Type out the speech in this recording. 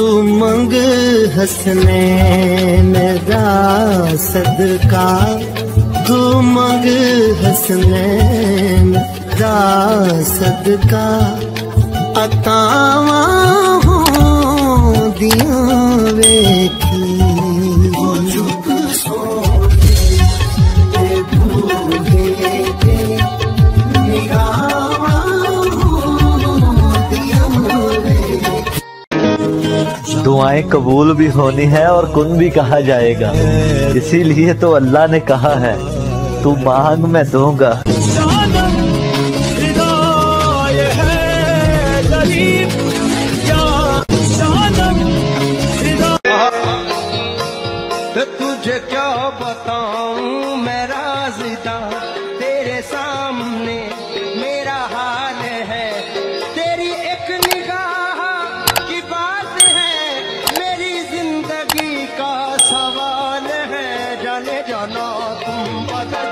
तू मंग हसनैन दा सदका, तू मंग हसनैन दा सदका, अतावा होंदियां वेखी। दुआएं कबूल भी होनी है और कुन भी कहा जाएगा, इसीलिए तो अल्लाह ने कहा है तू मांग मैं दूंगा। तुझे क्या बताऊं मैं राज़िदा, तेरे सामने मेरा हाल है। तेरी एक निगाह की बात है, मेरी जिंदगी का सवाल है। जाने जाना तुम बदल